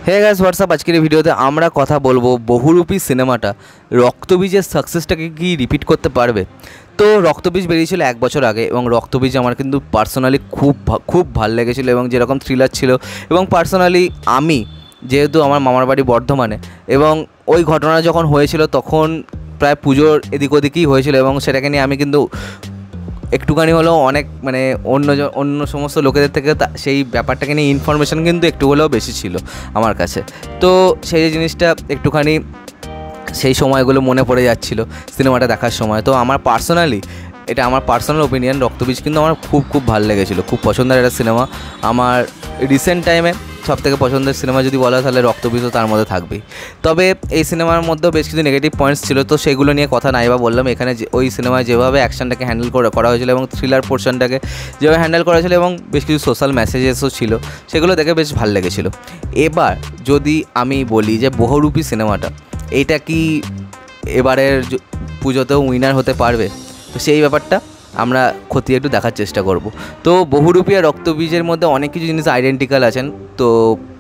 Hey guys WhatsApp, আজকের এই ভিডিওতে আমরা কথা বলবো বহুরূপী সিনেমাটা রক্তবীজের সাকসেসটাকে কি রিপিট করতে পারবে। তো রক্তবীজ বেরিয়েছিল 1 বছর আগে এবং রক্তবীজ আমার কিন্তু পার্সোনালি খুব ভালো লেগেছিলো এবং যেরকম থ্রিলার ছিল এবং পার্সোনালি আমি যেহেতু আমার মামার বাড়ি বর্ধমানে এবং ওই ঘটনা যখন হয়েছিল তখন প্রায় পুজোর এদিক ওদিকই হয়েছিল এবং সেটাকে নিয়ে আমি কিন্তু একটুখানি হলেও অনেক অন্য সমস্ত লোকেদের থেকে সেই ব্যাপারটাকে নিয়ে ইনফরমেশান কিন্তু একটু হলেও বেশি ছিল আমার কাছে। তো সেই জিনিসটা একটুখানি সেই সময়গুলো মনে পড়ে যাচ্ছিলো সিনেমাটা দেখার সময়। তো আমার পার্সোনাল ওপিনিয়ন, রক্তবীজ কিন্তু আমার খুব ভালো লেগেছিলো, খুব পছন্দের একটা সিনেমা। আমার রিসেন্ট টাইমে সবথেকে পছন্দের সিনেমা যদি বলা তাহলে রক্তবীজও তার মধ্যে থাকবেই। তবে এই সিনেমার মধ্যেও বেশ কিছু নেগেটিভ পয়েন্টস ছিল, তো সেগুলো নিয়ে কথা নাই বা বললাম। এখানে ওই সিনেমায় যেভাবে অ্যাকশনটাকে হ্যান্ডেল করা হয়েছিল এবং থ্রিলার পোর্শনটাকে যেভাবে হ্যান্ডেল করা হয়েছিল এবং বেশ কিছু সোশ্যাল মেসেজেসও ছিল, সেগুলো দেখে বেশ ভালো লেগেছিলো। এবার যদি আমি বলি যে বহুরূপী সিনেমাটা এইটা কি এবারের পুজোতেও উইনার হতে পারবে, তো সেই ব্যাপারটা আমরা খতিয়ে একটু দেখার চেষ্টা করব। তো বহুরূপী আর রক্তবীজের মধ্যে অনেক কিছু জিনিস আইডেন্টিক্যাল আছেন। তো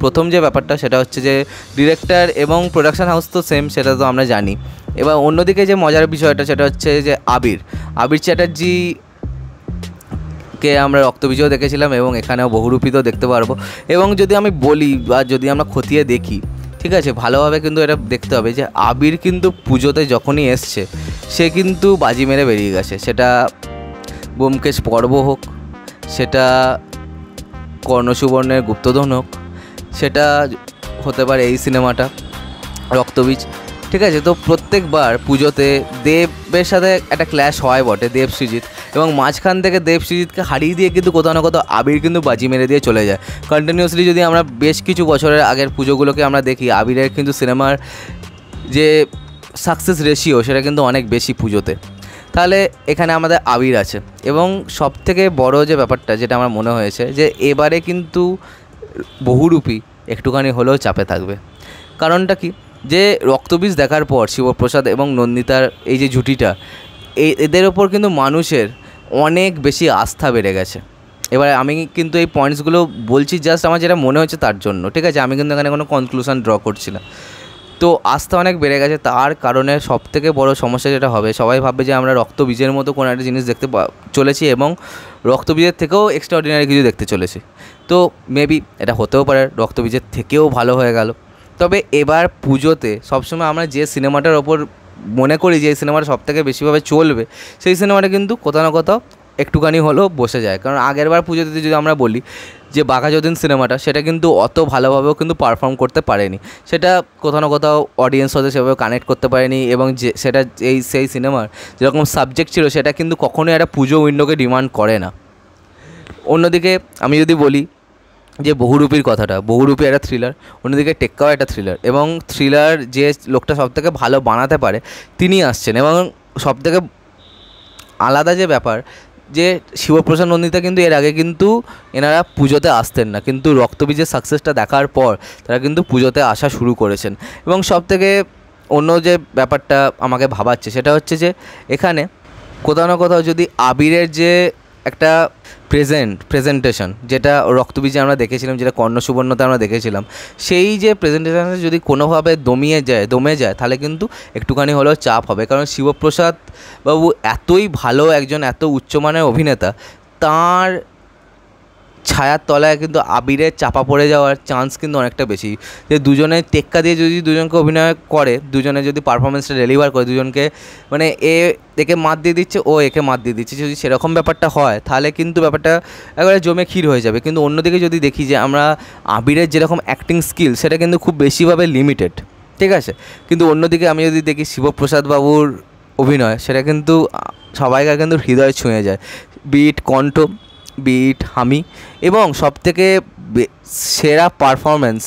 প্রথম যে ব্যাপারটা সেটা হচ্ছে যে ডিরেক্টর এবং প্রোডাকশান হাউস তো সেম, সেটা তো আমরা জানি। এবার অন্যদিকে যে মজার বিষয়টা সেটা হচ্ছে যে আবির চ্যাটার্জিকে আমরা রক্তবীজও দেখেছিলাম এবং এখানেও বহুরূপীতেও দেখতে পারবো। এবং যদি আমি বলি বা যদি আমরা খতিয়ে দেখি, ঠিক আছে, ভালোভাবে কিন্তু এটা দেখতে হবে যে আবির কিন্তু পুজোতে যখনই এসছে সে কিন্তু বাজি মেরে বেরিয়ে গেছে। সেটা ব্যোমকেশ পর্ব হোক, সেটা কর্ণসুবর্ণের গুপ্তধন হোক, সেটা হতে পারে এই সিনেমাটা রক্তবীজ, ঠিক আছে। তো প্রত্যেকবার পুজোতে দেবের সাথে একটা ক্ল্যাশ হয় বটে, দেব সৃজিত, এবং মাঝখান থেকে দেব সৃজিতকে হারিয়ে দিয়ে কিন্তু কোথাও না কোথাও আবির কিন্তু বাজি মেরে দিয়ে চলে যায় কন্টিনিউয়াসলি। যদি আমরা বেশ কিছু বছরের আগের পুজোগুলোকে আমরা দেখি, আবিরের কিন্তু সিনেমার যে সাকসেস রেশিও সেটা কিন্তু অনেক বেশি পুজোতে। তাহলে এখানে আমাদের আবির আছে। এবং সবথেকে বড় যে ব্যাপারটা যেটা আমার মনে হয়েছে যে এবারে কিন্তু বহুরূপী একটুখানি হলেও চাপে থাকবে। কারণটা কি, যে রক্তবীজ দেখার পর শিবপ্রসাদ এবং নন্দিতার এই যে জুটিটা, এদের ওপর কিন্তু মানুষের অনেক বেশি আস্থা বেড়ে গেছে। এবার আমি কিন্তু এই পয়েন্টসগুলো বলছি জাস্ট আমার যেটা মনে হচ্ছে তার জন্য, ঠিক আছে। আমি কিন্তু এখানে কোনো কনক্লুশন ড্র করছি না। তো আস্থা অনেক বেড়ে গেছে, তার কারণে সবথেকে বড় সমস্যা যেটা হবে, সবাই ভাববে যে আমরা রক্তবীজের মতো কোনো একটা জিনিস দেখতে চলেছি এবং রক্তবীজের থেকেও এক্সট্রাঅর্ডিনারি কিছু দেখতে চলেছি। তো মেবি এটা হতেও পারে রক্তবীজের থেকেও ভালো হয়ে গেল। তবে এবার পুজোতে সবসময় আমরা যে সিনেমাটার ওপর মনে করি যে এই সিনেমাটা সবথেকে বেশিভাবে চলবে, সেই সিনেমাটা কিন্তু কোথাও না কোথাও একটুখানি হলেও বসে যায়। কারণ আগেরবার পুজোতে যদি আমরা বলি যে বাঘা যতীন সিনেমাটা, সেটা কিন্তু অত ভালোভাবেও কিন্তু পারফর্ম করতে পারেনি। সেটা কোথাও না কোথাও অডিয়েন্স সাথে সেভাবে কানেক্ট করতে পারেনি এবং যে সেটা সেই সিনেমার যেরকম সাবজেক্ট ছিল সেটা কিন্তু কখনোই একটা পুজো উইন্ডোকে ডিমান্ড করে না। অন্যদিকে আমি যদি বলি যে বহুরূপীর কথাটা, বহুরূপী একটা থ্রিলার, অন্যদিকে টেক্কাও একটা থ্রিলার, এবং থ্রিলার যে লোকটা সবথেকে ভালো বানাতে পারে তিনি আসছেন। এবং সবথেকে আলাদা যে ব্যাপার, যে শিবপ্রসাদ নন্দিতা কিন্তু এর আগে কিন্তু এনারা পুজোতে আসতেন না, কিন্তু রক্তবীজের সাকসেসটা দেখার পর তারা কিন্তু পুজোতে আসা শুরু করেছেন। এবং সবথেকে অন্য যে ব্যাপারটা আমাকে ভাবাচ্ছে সেটা হচ্ছে যে এখানে কোথাও না কোথাও যদি আবিরের যে একটা প্রেজেন্টেশন যেটা রক্তবীজে আমরা দেখেছিলাম, যেটা কর্ণসুবর্ণতে আমরা দেখেছিলাম, সেই যে প্রেজেন্টেশনটা যদি কোনোভাবে দমে যায় তাহলে কিন্তু একটুখানি হলেও চাপ হবে। কারণ শিবপ্রসাদ বাবু এতই ভালো একজন, এত উচ্চমানের অভিনেতা, তার ছায়ার তলায় কিন্তু আবিরের চাপা পড়ে যাওয়ার চান্স কিন্তু অনেকটা বেশি। যে দুজনে টেক্কা দিয়ে যদি দুজনকে অভিনয় করে, দুজনে যদি পারফরমেন্সটা ডেলিভার করে, দুজনকে মানে একে মাত দিয়ে দিচ্ছে, ও একে মাত দিয়ে দিচ্ছে, যদি সেরকম ব্যাপারটা হয় তাহলে কিন্তু ব্যাপারটা একেবারে জমে ক্ষীর হয়ে যাবে। কিন্তু অন্যদিকে যদি দেখি যে আমরা আবিরের যেরকম অ্যাক্টিং স্কিল সেটা কিন্তু খুব বেশিভাবে লিমিটেড, ঠিক আছে। কিন্তু অন্যদিকে আমি যদি দেখি শিবপ্রসাদ বাবুর অভিনয়, সেটা কিন্তু সবাইকার কিন্তু হৃদয় ছুঁয়ে যায়। বিট কণ্ঠ, বিট হামি, এবং সবথেকে সেরা পারফরমেন্স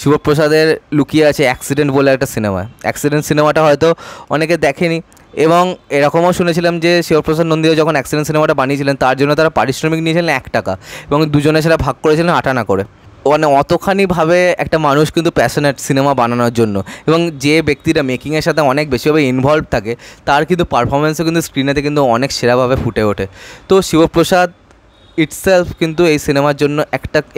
শিবপ্রসাদের লুকিয়ে আছে অ্যাক্সিডেন্ট বলে একটা সিনেমা। অ্যাক্সিডেন্ট সিনেমাটা হয়তো অনেকে দেখেনি, এবং এরকমও শুনেছিলাম যে শিবপ্রসাদ নন্দিতা যখন অ্যাক্সিডেন্ট সিনেমাটা বানিয়েছিলেন তার জন্য তারা পারিশ্রমিক নিয়েছিলেন 1 টাকা এবং দুজনে সেটা ভাগ করেছিলেন 8 আনা করে। মানে অতখানিভাবে একটা মানুষ কিন্তু প্যাশনেট সিনেমা বানানোর জন্য, এবং যে ব্যক্তিটা মেকিংয়ের সাথে অনেক বেশিভাবে ইনভলভ থাকে তার কিন্তু পারফরমেন্সও কিন্তু স্ক্রিনেতে কিন্তু অনেক সেরাভাবে ফুটে ওঠে। তো শিবপ্রসাদ ইটসেলফ কিন্তু এই সিনেমার জন্য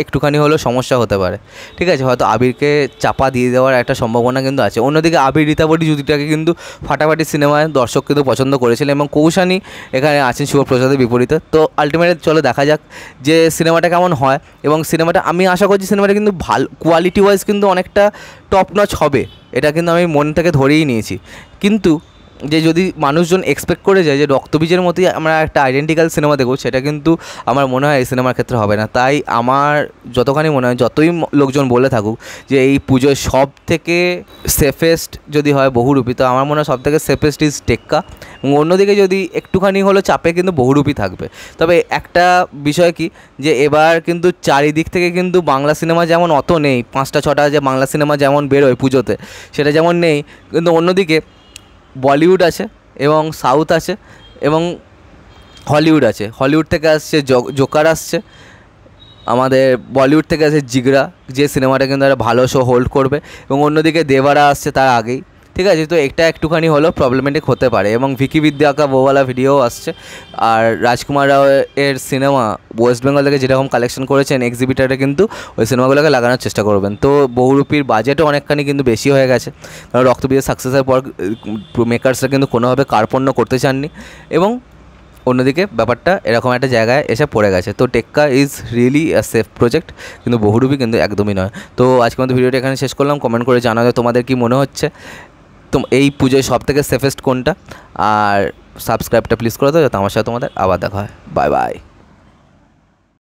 একটুখানি হলেও সমস্যা হতে পারে, ঠিক আছে, হয়তো আবিরকে চাপা দিয়ে দেওয়ার একটা সম্ভাবনা কিন্তু আছে। অন্যদিকে আবির রীতাবরী জুটিটাকে কিন্তু ফাটাফাটি সিনেমায় দর্শক কিন্তু পছন্দ করেছিলেন এবং কৌশানী এখানে আছেন শিবপ্রসাদের বিপরীতে। তো আলটিমেটলি চলো দেখা যাক যে সিনেমাটা কেমন হয়, এবং সিনেমাটা আমি আশা করছি সিনেমাটা কিন্তু ভালো কোয়ালিটি ওয়াইজ কিন্তু অনেকটা টপ নচ হবে, এটা কিন্তু আমি মন থেকে ধরেই নিয়েছি। কিন্তু যে যদি মানুষজন এক্সপেক্ট করে যায় যে রক্তবীজের মতোই আমরা একটা আইডেন্টিক্যাল সিনেমা দেখব, সেটা কিন্তু আমার মনে হয় এই সিনেমার ক্ষেত্রে হবে না। তাই আমার যতখানি মনে হয়, যতই লোকজন বলে থাকুক যে এই পুজোয় সব থেকে সেফেস্ট যদি হয় বহুরূপী, তো আমার মনে হয় সব থেকে সেফেস্ট ইজ টেক্কা। এবং অন্যদিকে যদি একটুখানি হলো চাপে কিন্তু বহুরূপী থাকবে। তবে একটা বিষয় কি, যে এবার কিন্তু চারিদিক থেকে কিন্তু বাংলা সিনেমা যেমন অত নেই, 5টা 6টা যে বাংলা সিনেমা যেমন বেরোয় পুজোতে সেটা যেমন নেই, কিন্তু অন্যদিকে বলিউড আছে এবং সাউথ আছে এবং হলিউড আছে। হলিউড থেকে আসছে জোকার আসছে, আমাদের বলিউড থেকে আসছে জিগরা, যে সিনেমাটা কিন্তু একটা ভালো শো হোল্ড করবে, এবং অন্যদিকে দেবারা আসছে তার আগেই, ঠিক আছে। তো এটা একটুখানি হলেও প্রবলেমেটিক হতে পারে। এবং ভিকি বিদ্যা আঁকা বোওয়ালা ভিডিও আসছে। আর রাজকুমার রাও এর সিনেমা ওয়েস্ট বেঙ্গল থেকে যেরকম কালেকশন করেছেন এক্সিবিটারে কিন্তু ওই সিনেমাগুলোকে লাগানোর চেষ্টা করবেন। তো বহুরূপীর বাজেটও অনেকখানি কিন্তু বেশি হয়ে গেছে, কারণ রক্তবীজের সাকসেসের পর মেকার্সরা কিন্তু কোনোভাবে কার্পণ্য করতে চাননি, এবং অন্যদিকে ব্যাপারটা এরকম একটা জায়গায় এসে পড়ে গেছে। তো টেক্কা is really a safe project, কিন্তু বহুরূপী কিন্তু একদমই নয়। তো আজকে মতো ভিডিওটা এখানে শেষ করলাম। কমেন্ট করে জানাবে তোমাদের কি মনে হচ্ছে, তো এই পুজোয় সব থেকে সেফেস্ট কোনটা, আর সাবস্ক্রাইবটা প্লিজ করে দাও যাতে আমার সাথে তোমাদের আবার দেখা হয়। Bye bye.